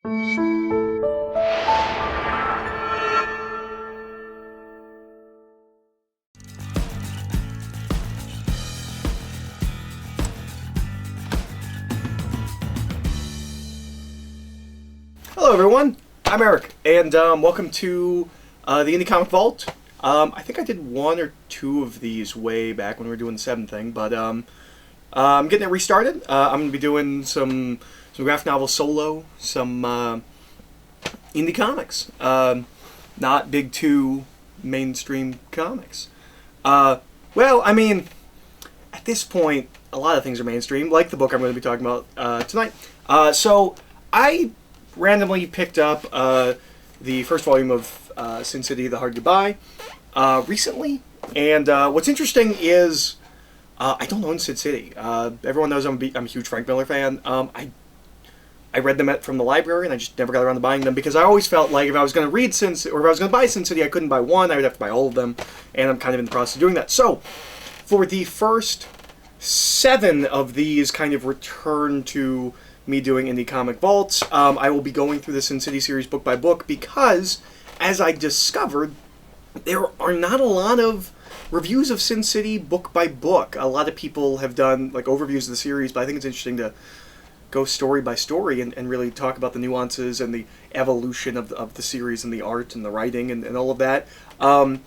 Hello everyone, I'm Eric, and welcome to the Indie Comic Vault. I think I did one or two of these way back when we were doing the 7 thing, but I'm getting it restarted. I'm going to be doing some graphic novel solo, some indie comics, not big 2 mainstream comics. Well, I mean, at this point, a lot of things are mainstream, like the book I'm going to be talking about tonight. So I randomly picked up the first volume of Sin City: The Hard Goodbye recently, and what's interesting is I don't own Sin City. Everyone knows I'm a huge Frank Miller fan. I read them from the library, and I just never got around to buying them because I always felt like if I was going to read Sin City, or if I was going to buy Sin City, I couldn't buy one. I would have to buy all of them, and I'm kind of in the process of doing that. So, for the first 7 of these kind of return to me doing Indie Comic Vaults, I will be going through the Sin City series book by book because, as I discovered, there are not a lot of reviews of Sin City book by book. A lot of people have done like overviews of the series, but I think it's interesting to go story by story and really talk about the nuances and the evolution of the series and the art and the writing and all of that. And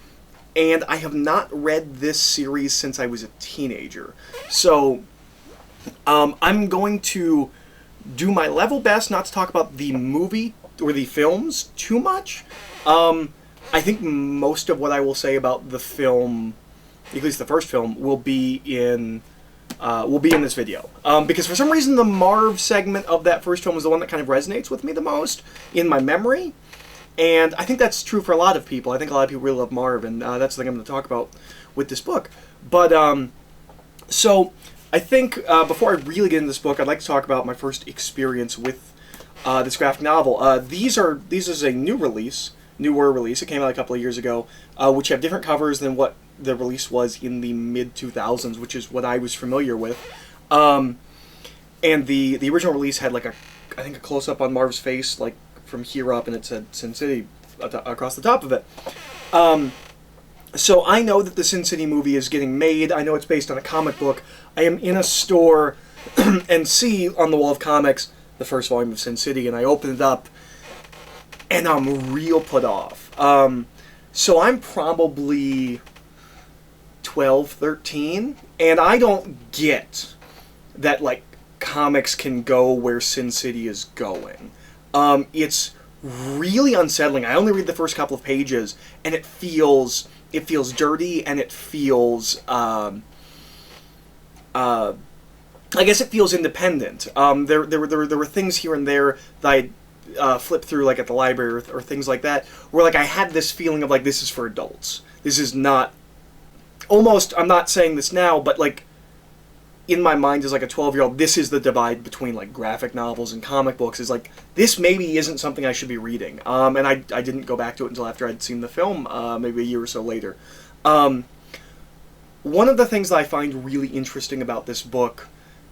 I have not read this series since I was a teenager. So I'm going to do my level best not to talk about the movie or the films too much. I think most of what I will say about the film, at least the first film, will be in this video. Because for some reason the Marv segment of that first film is the one that kind of resonates with me the most in my memory. And I think that's true for a lot of people. I think a lot of people really love Marv, and that's the thing I'm going to talk about with this book. But, so, I think before I really get into this book, I'd like to talk about my first experience with this graphic novel. This is a newer release. It came out a couple of years ago, which have different covers than what the release was in the mid-2000s, which is what I was familiar with. And the original release had like I think a close-up on Marv's face, like from here up, and it said Sin City across the top of it. So I know that the Sin City movie is getting made. I know it's based on a comic book. I am in a store and see on the wall of comics the first volume of Sin City, and I open it up, and I'm real put off. So I'm probably 12, 13, and I don't get that, like, comics can go where Sin City is going. It's really unsettling. I only read the first couple of pages, and it feels dirty, and it feels, I guess it feels independent. There were things here and there that I flipped through, like at the library or things like that, where like I had this feeling of like, this is for adults. This is not, almost, I'm not saying this now, but like, in my mind as like a 12-year-old, this is the divide between like graphic novels and comic books, is like, this maybe isn't something I should be reading. And I didn't go back to it until after I'd seen the film, maybe a year or so later. One of the things that I find really interesting about this book,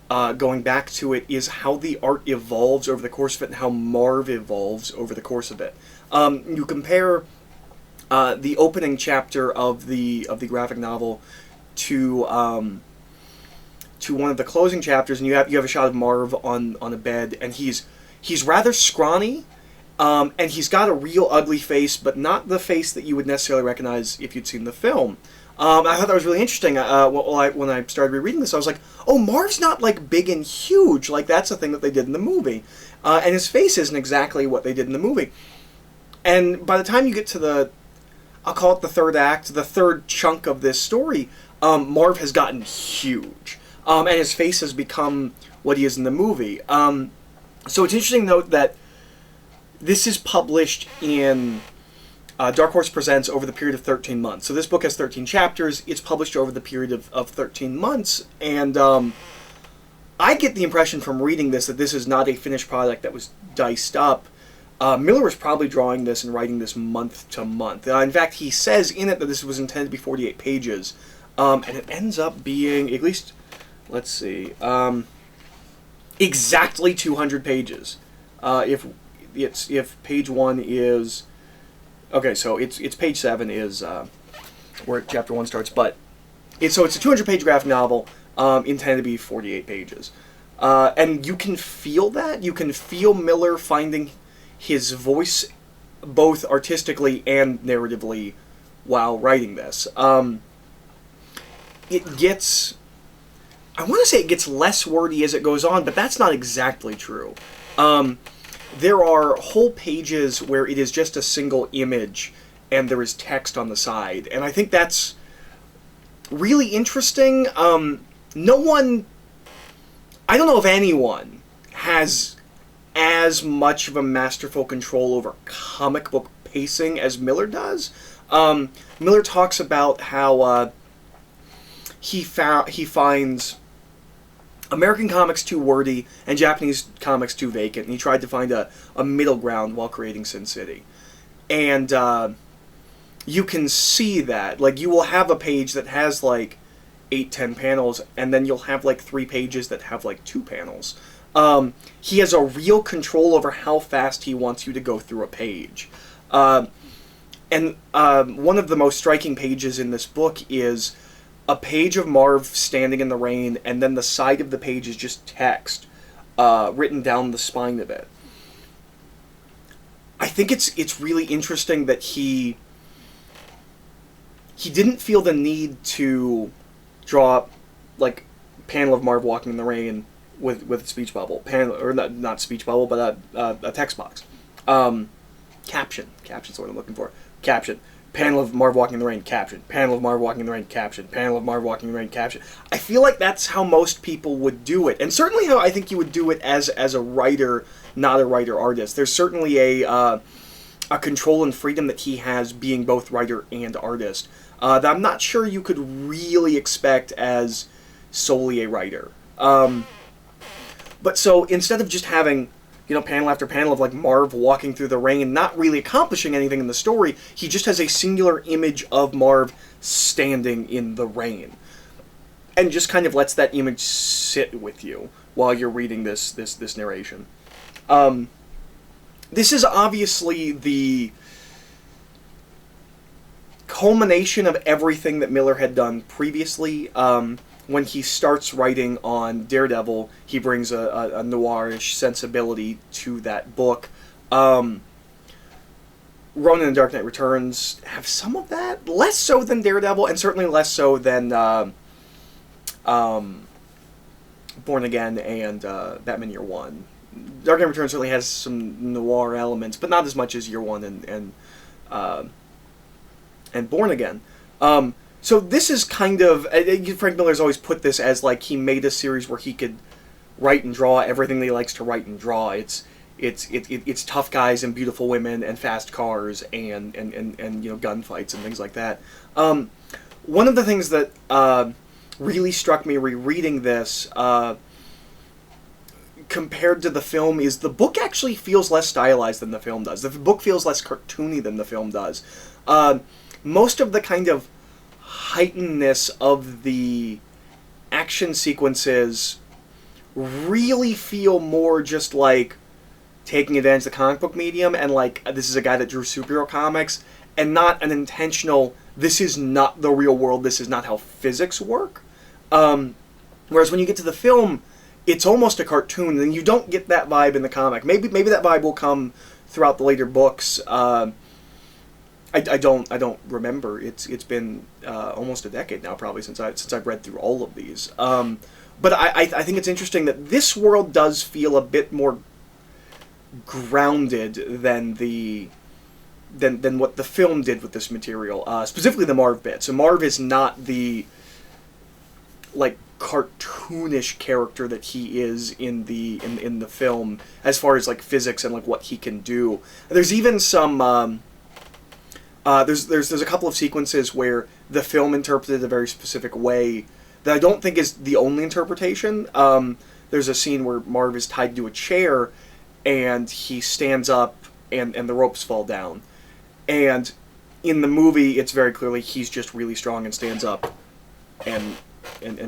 going back to it, is how the art evolves over the course of it and how Marv evolves over the course of it. You compare the opening chapter of the graphic novel to one of the closing chapters, and you have a shot of Marv on a bed, and he's rather scrawny, and he's got a real ugly face, but not the face that you would necessarily recognize if you'd seen the film. I thought that was really interesting. When I started rereading this, I was like, oh, Marv's not like big and huge, like that's a thing that they did in the movie, and his face isn't exactly what they did in the movie. And by the time you get to I'll call it the third act, the third chunk of this story, Marv has gotten huge. And his face has become what he is in the movie. So it's interesting to note that this is published in Dark Horse Presents over the period of 13 months. So this book has 13 chapters. It's published over the period of 13 months. And I get the impression from reading this that this is not a finished product that was diced up. Miller was probably drawing this and writing this month to month. In fact, he says in it that this was intended to be 48 pages. And it ends up being, at least, let's see, exactly 200 pages. If if page 1 is okay, so it's page 7 is where chapter 1 starts, but it's a 200-page graphic novel intended to be 48 pages, and you can feel that. You can feel Miller finding his voice both artistically and narratively while writing this. It gets, I want to say it gets less wordy as it goes on, but that's not exactly true. There are whole pages where it is just a single image and there is text on the side, and I think that's really interesting. No one, I don't know if anyone has as much of a masterful control over comic book pacing as Miller does. Miller talks about how he finds American comics too wordy and Japanese comics too vacant, and he tried to find a middle ground while creating Sin City. And you can see that. Like, you will have a page that has like 8-10 panels, and then you'll have like 3 pages that have like 2 panels. He has a real control over how fast he wants you to go through a page. And one of the most striking pages in this book is a page of Marv standing in the rain, and then the side of the page is just text written down the spine of it. I think it's really interesting that he didn't feel the need to draw like panel of Marv walking in the rain with a speech bubble, panel, or not speech bubble, but a text box. Caption's what I'm looking for. Caption. Panel of Marv walking in the rain, caption. Panel of Marv walking in the rain, caption. Panel of Marv walking in the rain, caption. I feel like that's how most people would do it, and certainly how I think you would do it as a writer, not a writer-artist. There's certainly a control and freedom that he has being both writer and artist that I'm not sure you could really expect as solely a writer. But so instead of just having, you know, panel after panel of like Marv walking through the rain, not really accomplishing anything in the story, he just has a singular image of Marv standing in the rain, and just kind of lets that image sit with you while you're reading this narration. This is obviously the culmination of everything that Miller had done previously. When he starts writing on Daredevil, he brings a noirish sensibility to that book. Ronin and Dark Knight Returns have some of that, less so than Daredevil, and certainly less so than Born Again and Batman Year One. Dark Knight Returns certainly has some noir elements, but not as much as Year One and Born Again. So this is kind of, Frank Miller's always put this as like he made a series where he could write and draw everything that he likes to write and draw. It's tough guys and beautiful women and fast cars and you know, gunfights and things like that. One of the things that really struck me rereading this compared to the film is the book actually feels less stylized than the film does. The book feels less cartoony than the film does. Most of the kind of heightenedness of the action sequences really feel more just like taking advantage of the comic book medium, and like, this is a guy that drew superhero comics, and not an intentional, this is not the real world, this is not how physics work. Whereas when you get to the film, it's almost a cartoon, and you don't get that vibe in the comic. Maybe that vibe will come throughout the later books. I don't remember. It's been almost a decade now, probably, since I've read through all of these. But I think it's interesting that this world does feel a bit more grounded than what the film did with this material. Specifically the Marv bit. So Marv is not the like cartoonish character that he is in the film, as far as like physics and like what he can do. There's even some. There's a couple of sequences where the film interpreted a very specific way that I don't think is the only interpretation. There's a scene where Marv is tied to a chair, and he stands up, and the ropes fall down. And in the movie, it's very clearly he's just really strong and stands up and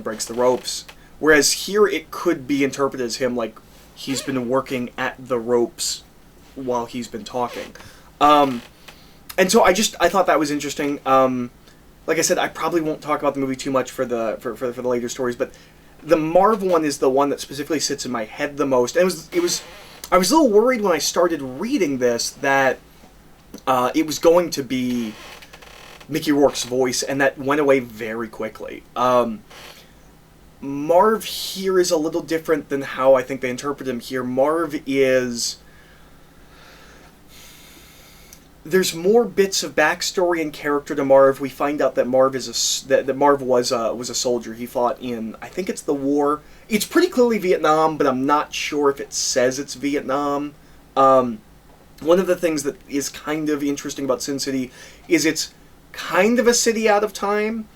breaks the ropes. Whereas here, it could be interpreted as him like he's been working at the ropes while he's been talking. And so I thought that was interesting. Like I said, I probably won't talk about the movie too much for the later stories, but the Marv one is the one that specifically sits in my head the most. And I was a little worried when I started reading this that it was going to be Mickey Rourke's voice, and that went away very quickly. Marv here is a little different than how I think they interpret him here. Marv is... There's more bits of backstory and character to Marv. We find out that Marv that Marv was a soldier. He fought in, I think it's the war. It's pretty clearly Vietnam, but I'm not sure if it says it's Vietnam. One of the things that is kind of interesting about Sin City is it's kind of a city out of time.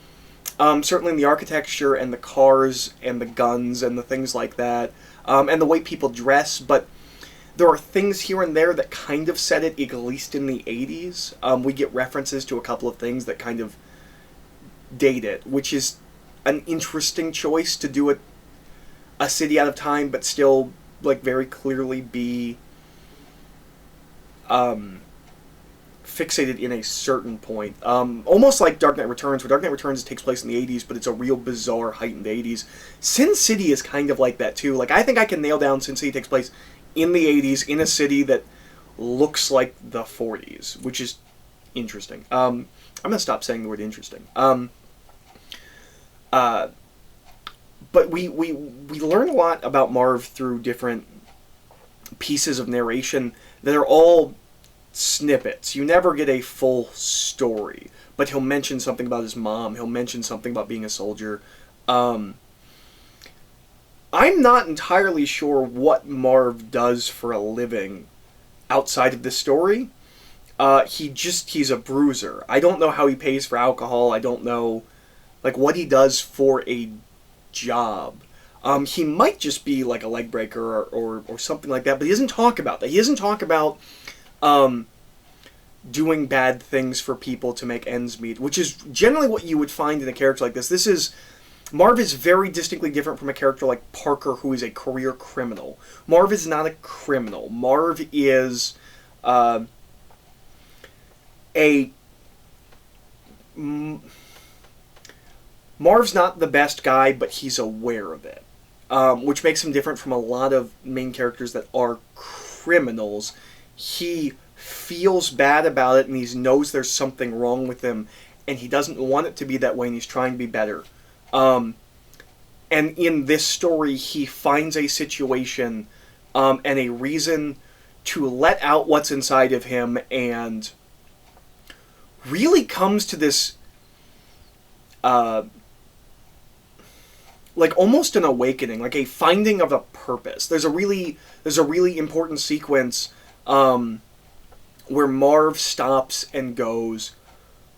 Certainly in the architecture and the cars and the guns and the things like that, and the way people dress, but there are things here and there that kind of set it, at least in the 80s. We get references to a couple of things that kind of date it, which is an interesting choice to do it a city out of time, but still, like, very clearly be fixated in a certain point. Almost like Dark Knight Returns, where Dark Knight Returns takes place in the 80s, but it's a real bizarre, heightened 80s. Sin City is kind of like that, too. Like, I think I can nail down Sin City takes place in the 80s, in a city that looks like the 40s, which is interesting. I'm going to stop saying the word interesting. But we learn a lot about Marv through different pieces of narration that are all snippets. You never get a full story, but he'll mention something about his mom. He'll mention something about being a soldier. I'm not entirely sure what Marv does for a living outside of this story. He's a bruiser. I don't know how he pays for alcohol. I don't know, like, what he does for a job. He might just be like a leg breaker or something like that, but he doesn't talk about that. He doesn't talk about doing bad things for people to make ends meet, which is generally what you would find in a character like this. Marv is very distinctly different from a character like Parker, who is a career criminal. Marv is not a criminal. Marv is Marv's not the best guy, but he's aware of it, which makes him different from a lot of main characters that are criminals. He feels bad about it, and he knows there's something wrong with him, and he doesn't want it to be that way, and he's trying to be better. And in this story, he finds a situation and a reason to let out what's inside of him, and really comes to this, like, almost an awakening, like a finding of a purpose. There's a really important sequence where Marv stops and goes,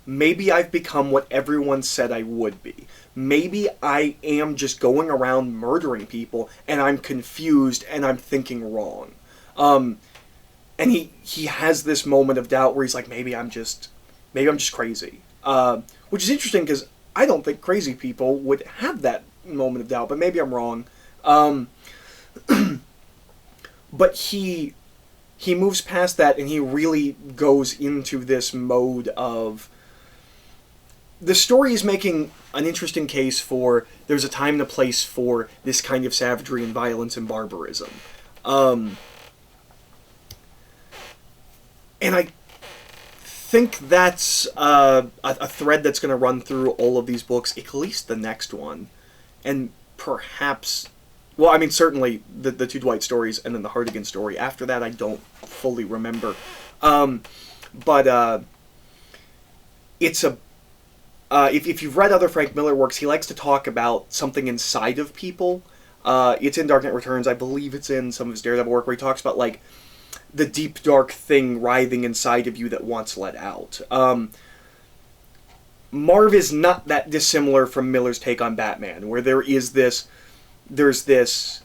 maybe I've become what everyone said I would be. Maybe I am just going around murdering people, and I'm confused, and I'm thinking wrong. And he has this moment of doubt where he's like, maybe I'm just crazy. Which is interesting, because I don't think crazy people would have that moment of doubt, but maybe I'm wrong. But he moves past that, and he really goes into this mode of... The story is making an interesting case for there's a time and a place for this kind of savagery and violence and barbarism. And I think that's a thread that's going to run through all of these books, at least the next one. And perhaps... Well, I mean, certainly the two Dwight stories and then the Hartigan story. After that, I don't fully remember. But it's a... if you've read other Frank Miller works, he likes to talk about something inside of people. It's in Dark Knight Returns. I believe it's in some of his Daredevil work, where he talks about, like, the deep, dark thing writhing inside of you that wants let out. Marv is not that dissimilar from Miller's take on Batman, where there's this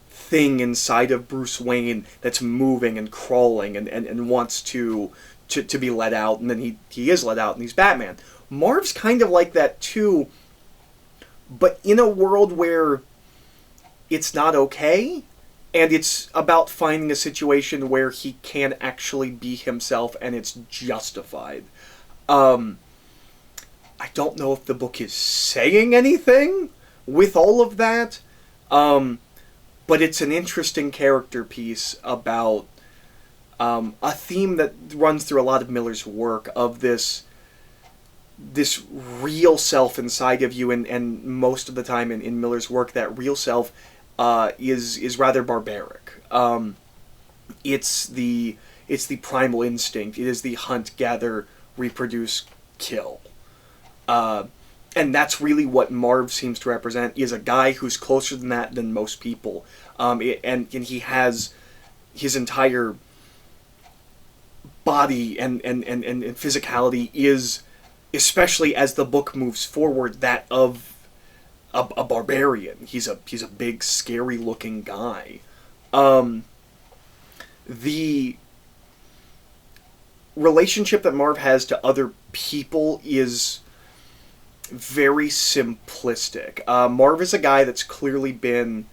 thing inside of Bruce Wayne that's moving and crawling and wants to be let out, and then he is let out, and he's Batman. Marv's kind of like that too, but in a world where it's not okay, and it's about finding a situation where he can actually be himself and it's justified. I don't know if the book is saying anything with all of that, but it's an interesting character piece about a theme that runs through a lot of Miller's work of this real self inside of you, and most of the time in Miller's work, that real self is rather barbaric. It's the primal instinct. It is the hunt, gather, reproduce, kill. And that's really what Marv seems to represent, is a guy who's closer than that than most people. And he has his entire body and physicality is, especially as the book moves forward, that of a barbarian. He's a big, scary-looking guy. The relationship that Marv has to other people is very simplistic. Marv is a guy that's clearly been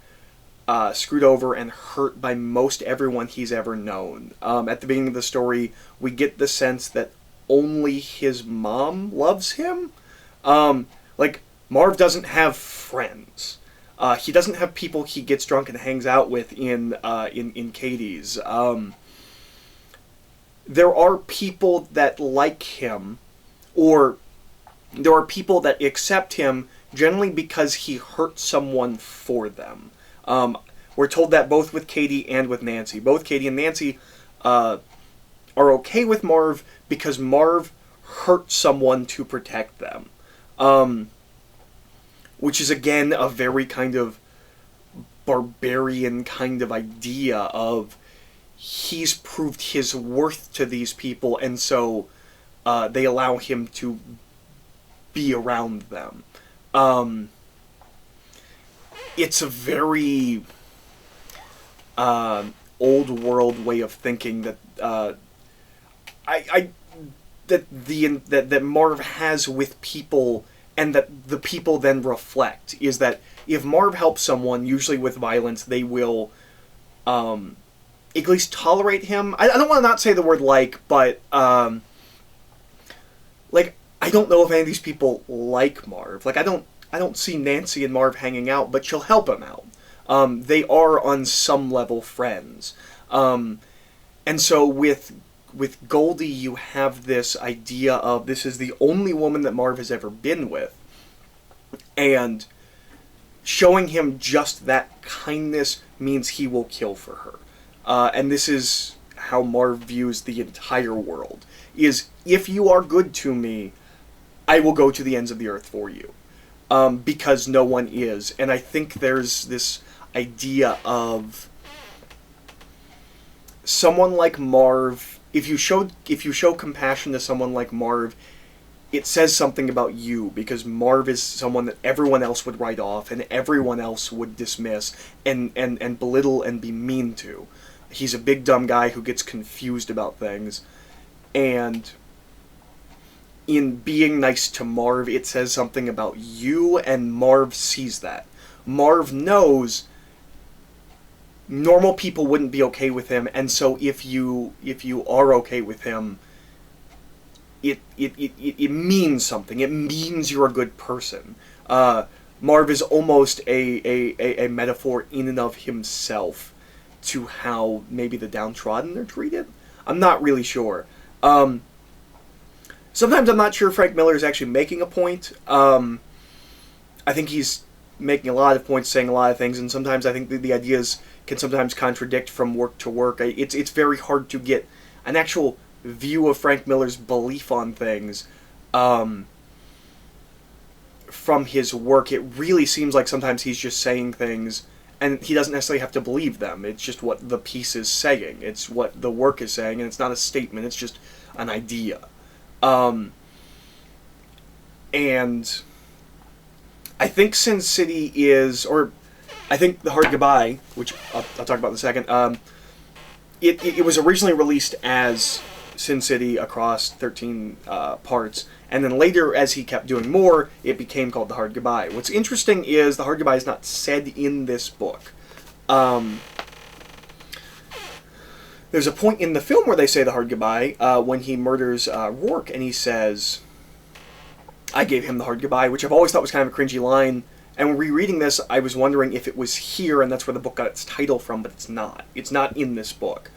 screwed over and hurt by most everyone he's ever known. At the beginning of the story, we get the sense that only his mom loves him. Marv doesn't have friends. He doesn't have people he gets drunk and hangs out with in Katie's. There are people that like him, or there are people that accept him generally because he hurt someone for them. We're told that both with Katie and with Nancy. Both Katie and Nancy are okay with Marv because Marv hurt someone to protect them. Which is, again, a very kind of barbarian kind of idea of he's proved his worth to these people, and so they allow him to be around them. It's a very old world way of thinking that that Marv has with people, and that the people then reflect, is that if Marv helps someone, usually with violence, they will at least tolerate him. I don't want to not say the word but I don't know if any of these people like Marv. I don't see Nancy and Marv hanging out, but she'll help him out. They are on some level friends. And so with Goldie, you have this idea of this is the only woman that Marv has ever been with, and showing him just that kindness means he will kill for her. And this is how Marv views the entire world, is if you are good to me, I will go to the ends of the earth for you. Because no one is. And I think there's this idea of someone like Marv, if you show compassion to someone like Marv, it says something about you, because Marv is someone that everyone else would write off and everyone else would dismiss and belittle and be mean to. He's a big dumb guy who gets confused about things, and in being nice to Marv, it says something about you, and Marv sees that. Marv knows normal people wouldn't be okay with him, and so if you are okay with him, it means something. It means you're a good person. Marv is almost a metaphor in and of himself to how maybe the downtrodden are treated. I'm not really sure. Sometimes I'm not sure Frank Miller is actually making a point. I think he's making a lot of points, saying a lot of things, and sometimes I think the ideas can sometimes contradict from work to work. It's very hard to get an actual view of Frank Miller's belief on things from his work. It really seems like sometimes he's just saying things, and he doesn't necessarily have to believe them. It's just what the piece is saying. It's what the work is saying, and it's not a statement. It's just an idea. And I think Sin City is, or I think The Hard Goodbye, which I'll talk about in a second, it was originally released as Sin City across 13 parts, and then later, as he kept doing more, it became called The Hard Goodbye. What's interesting is The Hard Goodbye is not said in this book. there's a point in the film where they say the hard goodbye when he murders Rourke, and he says, "I gave him the hard goodbye," which I've always thought was kind of a cringy line. And when rereading this, I was wondering if it was here, and that's where the book got its title from, but it's not. It's not in this book.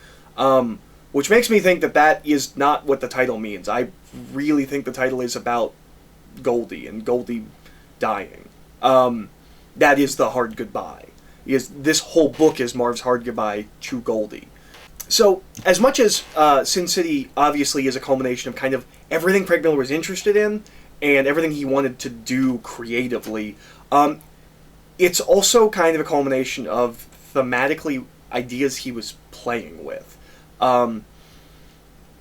Which makes me think that that is not what the title means. I really think the title is about Goldie and Goldie dying. That is the hard goodbye. This whole book is Marv's hard goodbye to Goldie. So, as much as Sin City obviously is a culmination of kind of everything Frank Miller was interested in and everything he wanted to do creatively, it's also kind of a culmination of thematically ideas he was playing with.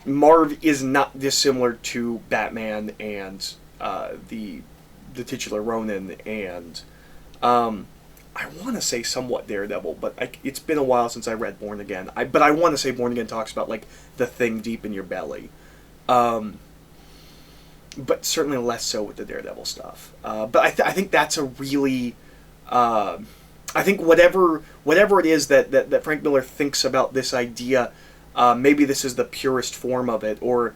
Marv is not dissimilar to Batman and the titular Ronin and I want to say somewhat Daredevil, but it's been a while since I read Born Again. But I want to say Born Again talks about like the thing deep in your belly, but certainly less so with the Daredevil stuff. But I think that's a really I think whatever it is that Frank Miller thinks about this idea, maybe this is the purest form of it, or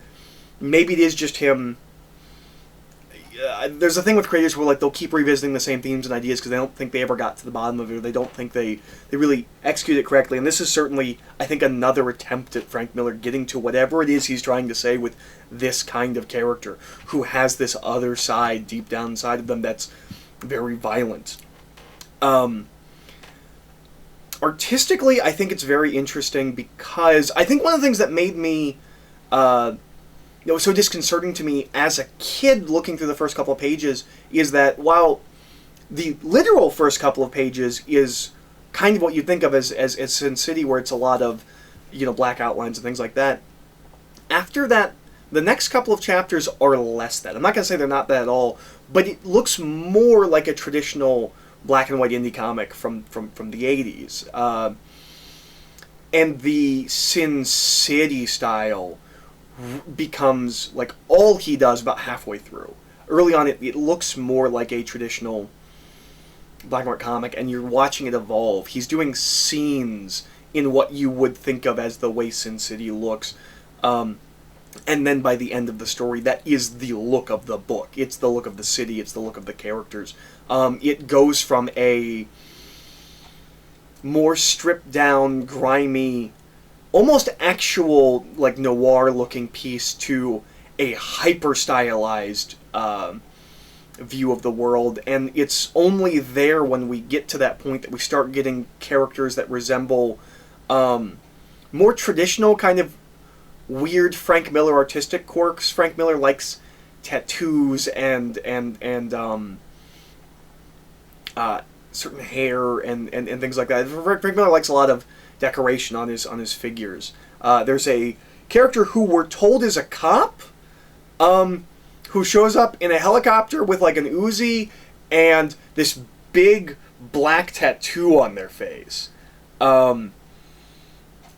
maybe it is just him. There's a thing with creators where like they'll keep revisiting the same themes and ideas because they don't think they ever got to the bottom of it, or they don't think they really execute it correctly. And this is certainly, I think, another attempt at Frank Miller getting to whatever it is he's trying to say with this kind of character who has this other side deep down inside of them that's very violent. Artistically, I think it's very interesting because I think one of the things that made me it was so disconcerting to me as a kid looking through the first couple of pages is that while the literal first couple of pages is kind of what you think of as Sin City, where it's a lot of, black outlines and things like that, after that, the next couple of chapters are less that. I'm not going to say they're not that at all, but it looks more like a traditional black and white indie comic from the 80s. And the Sin City style becomes like all he does about halfway through. Early on, it looks more like a traditional black and white comic, and you're watching it evolve. He's doing scenes in what you would think of as the way Sin City looks. And then by the end of the story, that is the look of the book. It's the look of the city. It's the look of the characters. It goes from a more stripped down, grimy, almost actual like noir-looking piece to a hyper-stylized view of the world, and it's only there when we get to that point that we start getting characters that resemble more traditional kind of weird Frank Miller artistic quirks. Frank Miller likes tattoos and certain hair and things like that. Frank Miller likes a lot of decoration on his figures. There's a character who we're told is a cop, who shows up in a helicopter with like an Uzi and this big black tattoo on their face. And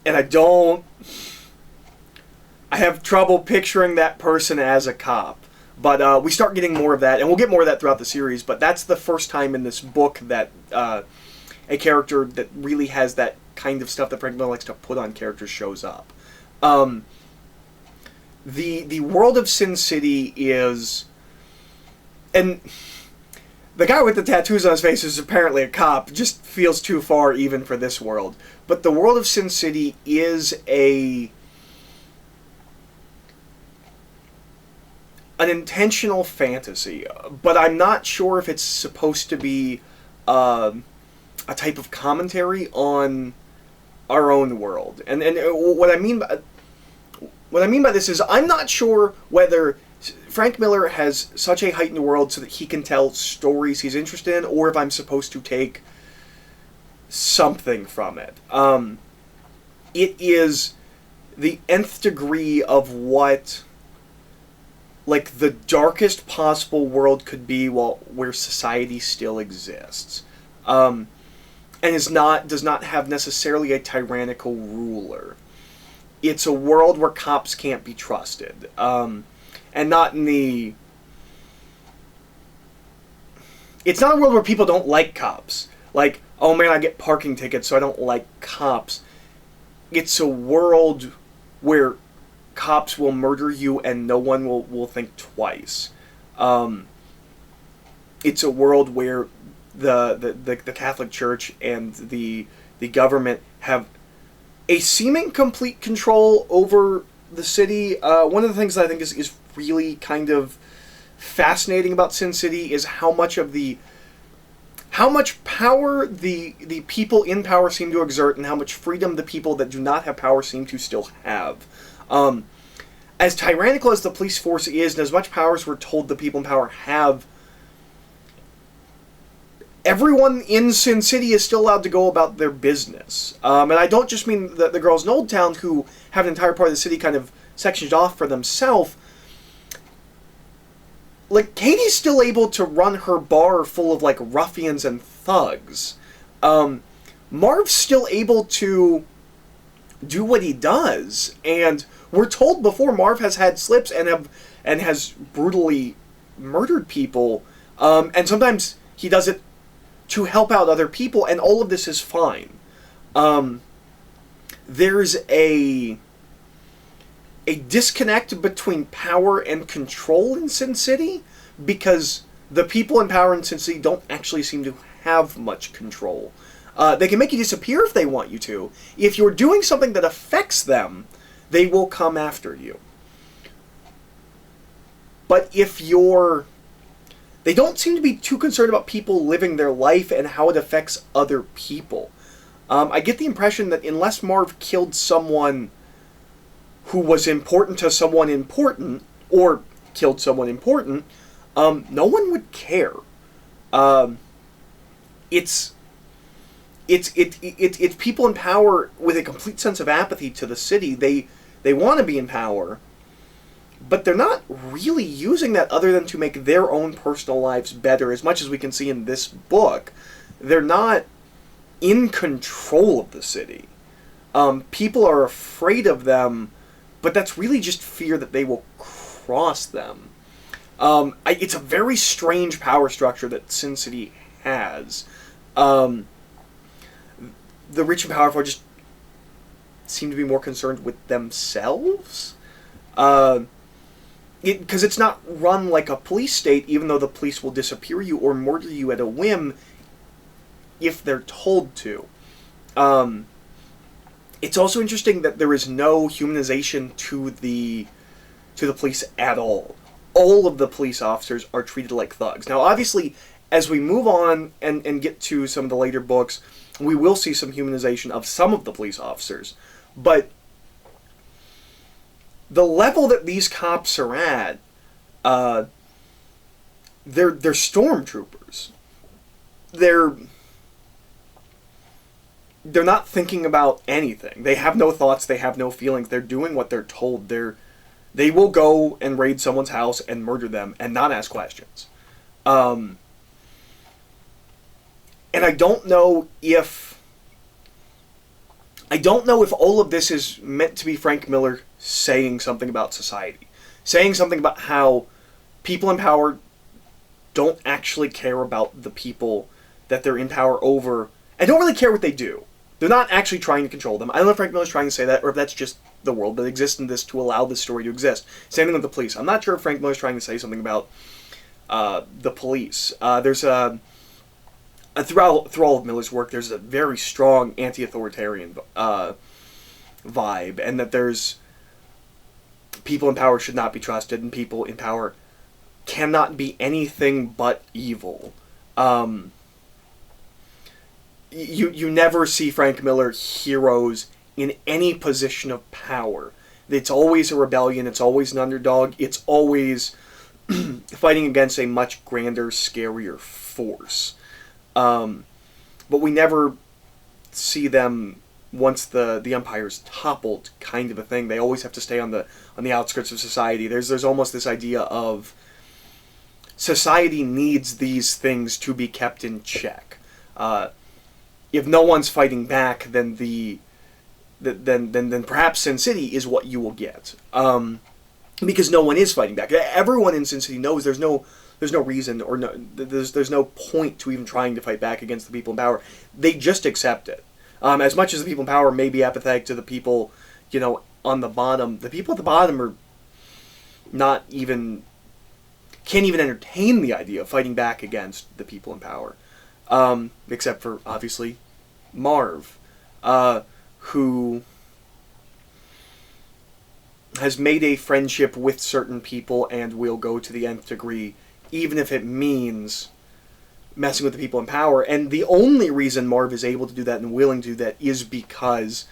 I have trouble picturing that person as a cop. But we start getting more of that, and we'll get more of that throughout the series, but that's the first time in this book that a character that really has that kind of stuff that Frank Miller likes to put on characters shows up. The world of Sin City is... And the guy with the tattoos on his face is apparently a cop, just feels too far even for this world. But the world of Sin City is an intentional fantasy, but I'm not sure if it's supposed to be a type of commentary on our own world. And what I mean by this is I'm not sure whether Frank Miller has such a heightened world so that he can tell stories he's interested in, or if I'm supposed to take something from it. It is the nth degree of what like the darkest possible world could be where society still exists. And does not have necessarily a tyrannical ruler. It's a world where cops can't be trusted. And not in the... It's not a world where people don't like cops. Like, oh man, I get parking tickets, so I don't like cops. it's a world where cops will murder you and no one will think twice. It's a world where the Catholic Church and the government have a seeming complete control over the city. One of the things that I think is really kind of fascinating about Sin City is how much power the people in power seem to exert, and how much freedom the people that do not have power seem to still have. As tyrannical as the police force is, and as much power as we're told the people in power have, everyone in Sin City is still allowed to go about their business. And I don't just mean the girls in Old Town, who have an entire part of the city kind of sectioned off for themselves. Like, Katie's still able to run her bar full of, like, ruffians and thugs. Marv's still able to do what he does. And we're told before Marv has had slips and has brutally murdered people. And sometimes he does it to help out other people, and all of this is fine. There's a disconnect between power and control in Sin City, because the people in power in Sin City don't actually seem to have much control. They can make you disappear if they want you to. If you're doing something that affects them, they will come after you. But if you're... They don't seem to be too concerned about people living their life and how it affects other people. I get the impression that unless Marv killed someone who was important to someone important, or killed someone important, no one would care. It's people in power with a complete sense of apathy to the city. They want to be in power, but they're not really using that other than to make their own personal lives better, as much as we can see in this book. They're not in control of the city. People are afraid of them, but that's really just fear that they will cross them. It's a very strange power structure that Sin City has. The rich and powerful just seem to be more concerned with themselves. Because it's not run like a police state, even though the police will disappear you or murder you at a whim if they're told to. It's also interesting that there is no humanization to the police at all. All of the police officers are treated like thugs. Now, obviously, as we move on and get to some of the later books, we will see some humanization of some of the police officers. But the level that these cops are at, they're stormtroopers. They're not thinking about anything. They have no thoughts. They have no feelings. They're doing what they're told. They will go and raid someone's house and murder them and not ask questions. And I don't know if all of this is meant to be Frank Miller saying something about society. Saying something about how people in power don't actually care about the people that they're in power over, and don't really care what they do. They're not actually trying to control them. I don't know if Frank Miller's trying to say that, or if that's just the world that exists in this to allow this story to exist. Same thing with the police. I'm not sure if Frank Miller's trying to say something about the police. There's throughout all of Miller's work, there's a very strong anti-authoritarian vibe, and that there's people in power should not be trusted, and people in power cannot be anything but evil. You never see Frank Miller heroes in any position of power. It's always a rebellion, it's always an underdog, it's always fighting against a much grander, scarier force. But we never see them once the empire's toppled, kind of a thing. They always have to stay on the outskirts of society. There's almost this idea of society needs these things to be kept in check. If no one's fighting back, then then perhaps Sin City is what you will get, because no one is fighting back. Everyone in Sin City knows there's no reason, or there's no point to even trying to fight back against the people in power. They just accept it. As much as the people in power may be apathetic to the people, on the bottom, the people at the bottom are not even, can't even entertain the idea of fighting back against the people in power. Except for, obviously, Marv, who has made a friendship with certain people and will go to the nth degree, even if it means messing with the people in power. And the only reason Marv is able to do that and willing to do that is because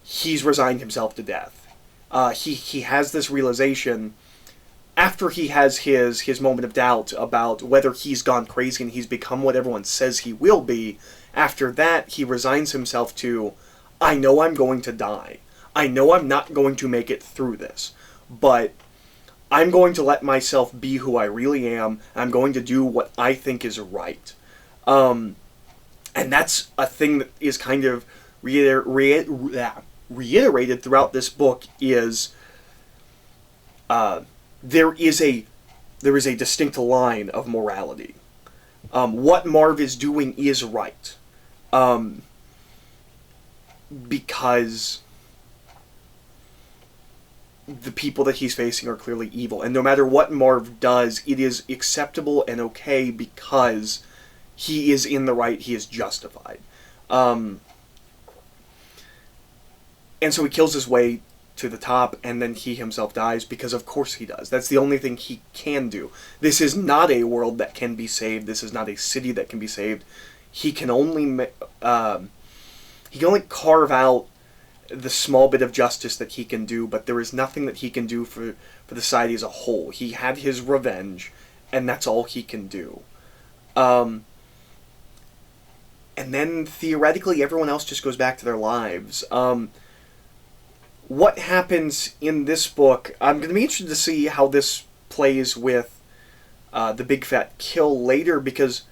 he's resigned himself to death. He has this realization after he has his moment of doubt about whether he's gone crazy and he's become what everyone says he will be. After that, he resigns himself to, I know I'm going to die. I know I'm not going to make it through this, but I'm going to let myself be who I really am. I'm going to do what I think is right. And that's a thing that is kind of reiterated throughout this book is there is a distinct line of morality. What Marv is doing is right. Because the people that he's facing are clearly evil. And no matter what Marv does, it is acceptable and okay because he is in the right, he is justified. And so he kills his way to the top, and then he himself dies, because of course he does. That's the only thing he can do. This is not a world that can be saved. This is not a city that can be saved. He can only carve out the small bit of justice that he can do, but there is nothing that he can do for the society as a whole. He had his revenge, and that's all he can do. And then, theoretically, everyone else just goes back to their lives. What happens in this book, I'm going to be interested to see how this plays with the Big Fat Kill later, because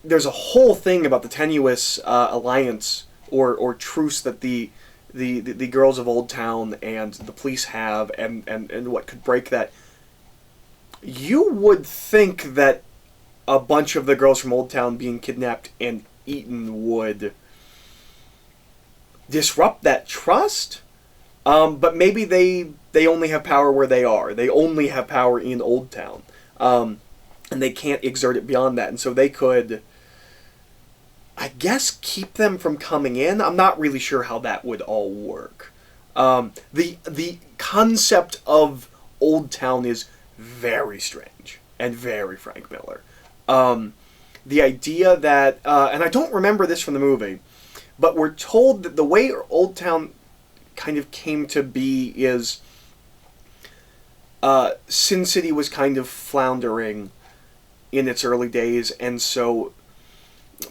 there's a whole thing about the tenuous alliance or truce that the girls of Old Town and the police have, and what could break that. You would think that a bunch of the girls from Old Town being kidnapped and eaten would disrupt that trust, but maybe they only have power where they are. They only have power in Old Town, and they can't exert it beyond that, and so they could, I guess, keep them from coming in. I'm not really sure how that would all work. The concept of Old Town is very strange and very Frank Miller. The idea that, and I don't remember this from the movie, but we're told that the way Old Town kind of came to be is Sin City was kind of floundering in its early days, and so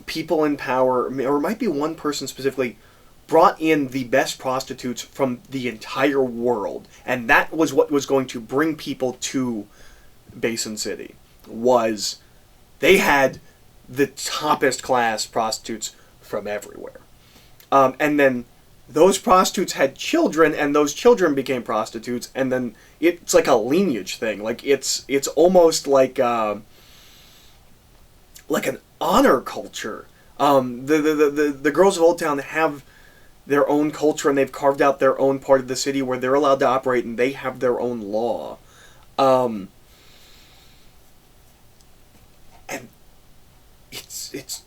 people in power, or it might be one person specifically, brought in the best prostitutes from the entire world, and that was what was going to bring people to Basin City. Was they had the toppest class prostitutes from everywhere. And then those prostitutes had children, and those children became prostitutes, and then it's like a lineage thing. Like it's almost like an honor culture. The girls of Old Town have their own culture, and they've carved out their own part of the city where they're allowed to operate, and they have their own law. And it's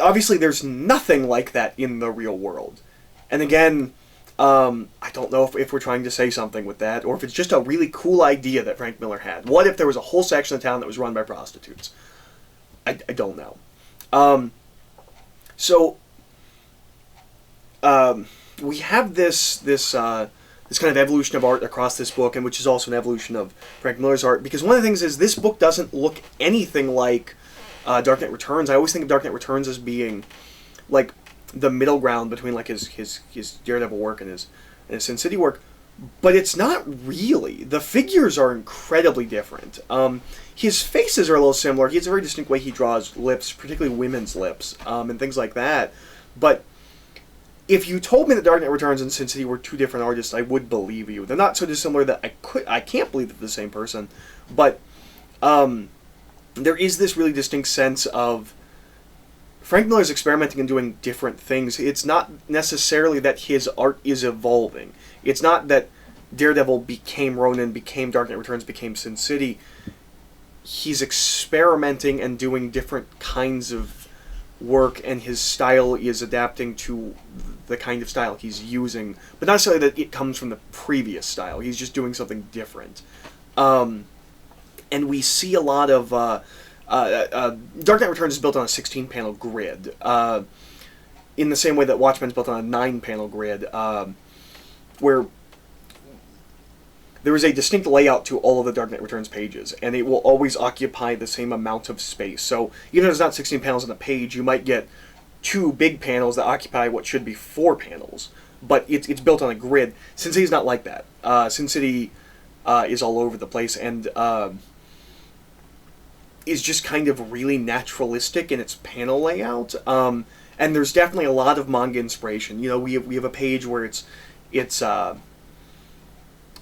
obviously there's nothing like that in the real world. And again, I don't know if we're trying to say something with that, or if it's just a really cool idea that Frank Miller had. What if there was a whole section of town that was run by prostitutes? I don't know. We have this kind of evolution of art across this book, and which is also an evolution of Frank Miller's art, because one of the things is this book doesn't look anything like Dark Knight Returns. I always think of Dark Knight Returns as being like the middle ground between like his Daredevil work and his Sin City work, but it's not really. The figures are incredibly different. His faces are a little similar. He has a very distinct way he draws lips, particularly women's lips, and things like that. But if you told me that Dark Knight Returns and Sin City were two different artists, I would believe you. They're not so dissimilar that I can't believe that they're the same person. But there is this really distinct sense of Frank Miller's experimenting and doing different things. It's not necessarily that his art is evolving. It's not that Daredevil became Ronin, became Dark Knight Returns, became Sin City. He's experimenting and doing different kinds of work, and his style is adapting to the kind of style he's using, but not necessarily that it comes from the previous style. He's just doing something different. And we see a lot of... Dark Knight Returns is built on a 16-panel grid, in the same way that Watchmen's built on a 9-panel grid, where there is a distinct layout to all of the Dark Knight Returns pages, and it will always occupy the same amount of space. So even if there's not 16 panels on the page, you might get 2 big panels that occupy what should be 4 panels, but it's built on a grid. Sin City's not like that. Sin City is all over the place, and is just kind of really naturalistic in its panel layout. And there's definitely a lot of manga inspiration. You know, we have a page where it's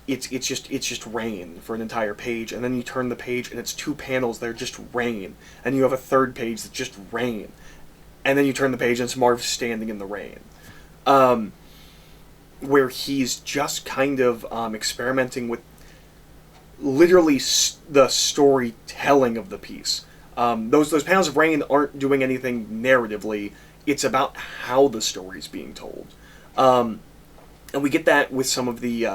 just rain for an entire page, and then you turn the page and it's 2 panels that are just rain, and you have a third page that's just rain, and then you turn the page and it's Marv standing in the rain, where he's just kind of experimenting with literally the storytelling of the piece. Those panels of rain aren't doing anything narratively. It's about how the story's being told, and we get that with some of the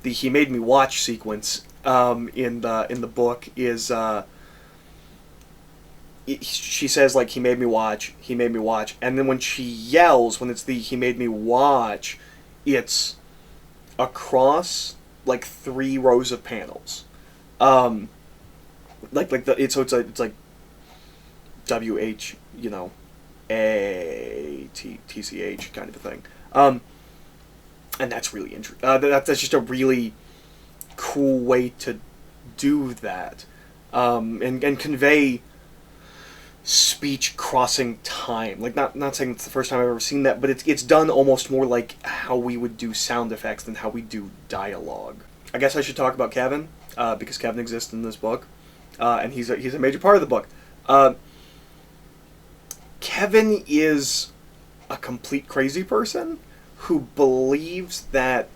He Made Me Watch sequence in the book is she says, like, he made me watch, and then when she yells, when it's the he made me watch, it's across like 3 rows of panels, it's like WH, you know, ATCH kind of a thing. And that's really interesting. That's just a really cool way to do that, and convey speech crossing time. Like, not saying it's the first time I've ever seen that, but it's done almost more like how we would do sound effects than how we do dialogue. I guess I should talk about Kevin, because Kevin exists in this book, and he's a major part of the book. Kevin is a complete crazy person who believes that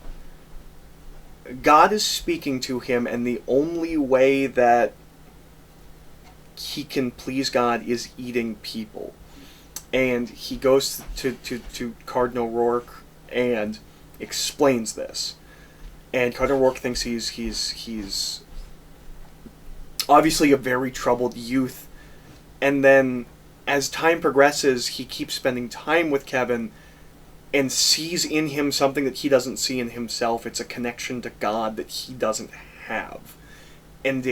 God is speaking to him, and the only way that he can please God is eating people. And he goes to Cardinal Rourke and explains this. And Cardinal Rourke thinks he's obviously a very troubled youth. And then as time progresses, he keeps spending time with Kevin and sees in him something that he doesn't see in himself. It's a connection to God that he doesn't have. And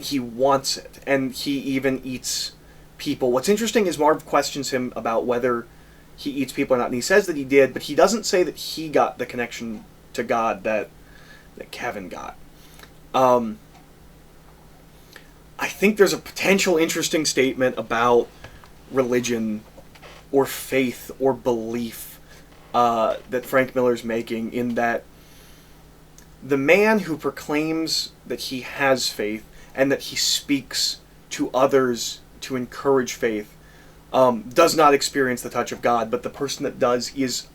he wants it. And he even eats people. What's interesting is Marv questions him about whether he eats people or not, and he says that he did, but he doesn't say that he got the connection to God that Kevin got. I think there's a potential interesting statement about religion or faith or belief that Frank Miller's making, in that the man who proclaims that he has faith and that he speaks to others to encourage faith does not experience the touch of God, but the person that does is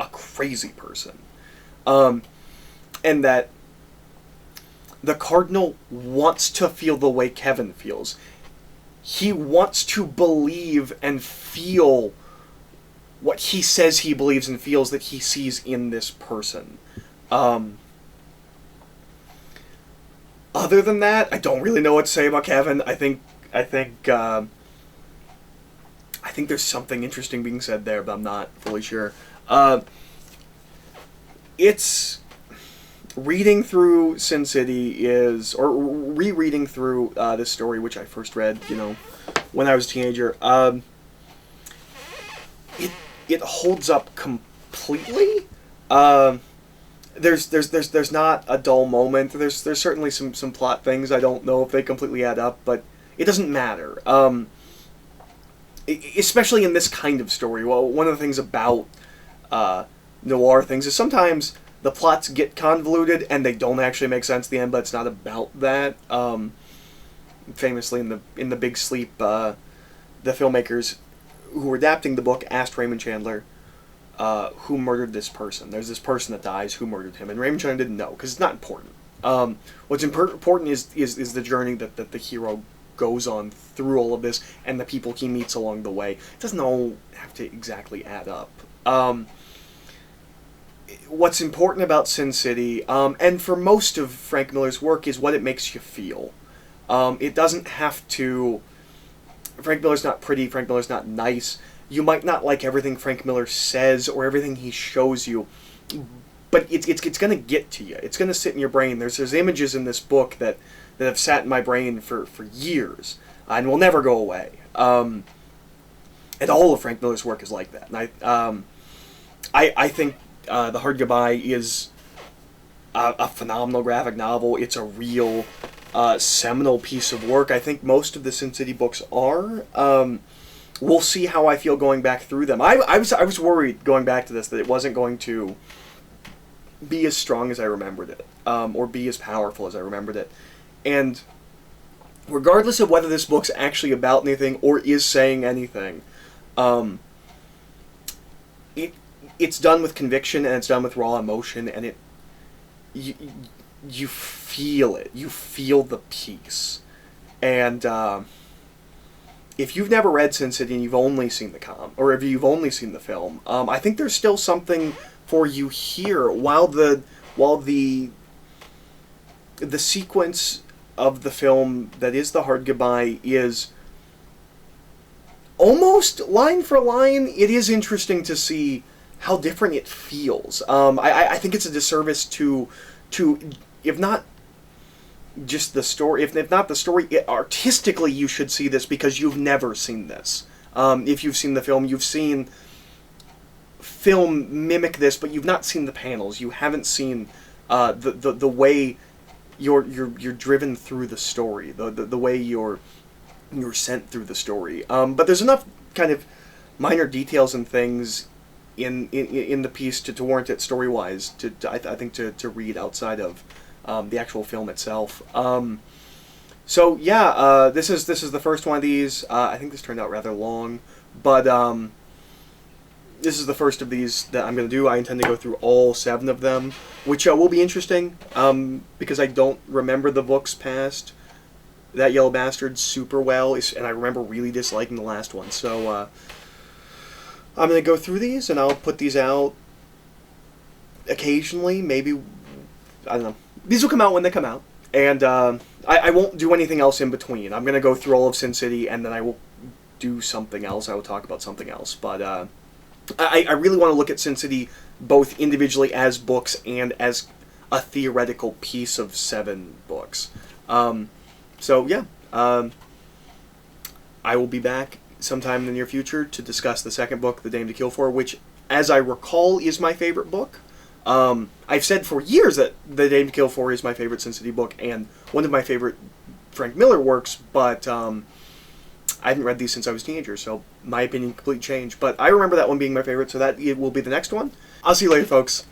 a crazy person. And that the Cardinal wants to feel the way Kevin feels. He wants to believe and feel what he says he believes and feels that he sees in this person. Other than that, I don't really know what to say about Kevin. I think there's something interesting being said there, but I'm not fully sure. It's reading through Sin City or rereading through this story, which I first read, when I was a teenager. It holds up completely. There's not a dull moment. There's certainly some plot things. I don't know if they completely add up, but it doesn't matter. Especially in this kind of story. Well, one of the things about noir things is sometimes the plots get convoluted and they don't actually make sense at the end, but it's not about that. famously in the Big Sleep, the filmmakers who were adapting the book asked Raymond Chandler, who murdered this person. There's this person that dies. Who murdered him? And Raymond Chandler didn't know because it's not important. What's important is the journey that the hero goes on through all of this and the people he meets along the way. It doesn't all have to exactly add up. What's important about Sin City, and for most of Frank Miller's work, is what it makes you feel. It doesn't have to... Frank Miller's not pretty, Frank Miller's not nice. You might not like everything Frank Miller says or everything he shows you, but it's going to get to you. It's going to sit in your brain. There's images in this book that have sat in my brain for years and will never go away. And all of Frank Miller's work is like that. And I think The Hard Goodbye is a phenomenal graphic novel. It's a real seminal piece of work. I think most of the Sin City books are. We'll see how I feel going back through them. I was worried going back to this that it wasn't going to be as strong as I remembered it, or be as powerful as I remembered it. And regardless of whether this book's actually about anything or is saying anything, it's done with conviction and it's done with raw emotion, and you feel it. You feel the piece. And if you've never read Sin City and you've only seen or if you've only seen the film, I think there's still something for you here. While the sequence of the film that is The Hard Goodbye is almost line for line, it is interesting to see how different it feels. I think it's a disservice to if not just the story, if not the story, artistically you should see this because you've never seen this. If you've seen the film, you've seen film mimic this, but you've not seen the panels. You haven't seen the way you're driven through the story, the way you're sent through the story. But there's enough kind of minor details and things in the piece to warrant it story-wise, I think to read outside of the actual film itself. So yeah, this is the first one of these. I think this turned out rather long, but this is the first of these that I'm going to do. I intend to go through all 7 of them, which will be interesting, because I don't remember the books past That Yellow Bastard super well, and I remember really disliking the last one. So I'm going to go through these, and I'll put these out occasionally, maybe, I don't know. These will come out when they come out, and I won't do anything else in between. I'm going to go through all of Sin City, and then I will do something else. I will talk about something else, but I really want to look at Sin City both individually as books and as a theoretical piece of 7 books. So yeah, I will be back sometime in the near future to discuss the second book, The Dame to Kill For, which, as I recall, is my favorite book. I've said for years that The Dame to Kill For is my favorite Sin City book and one of my favorite Frank Miller works, but I haven't read these since I was a teenager, so my opinion completely changed. But I remember that one being my favorite, so that it will be the next one. I'll see you later, folks.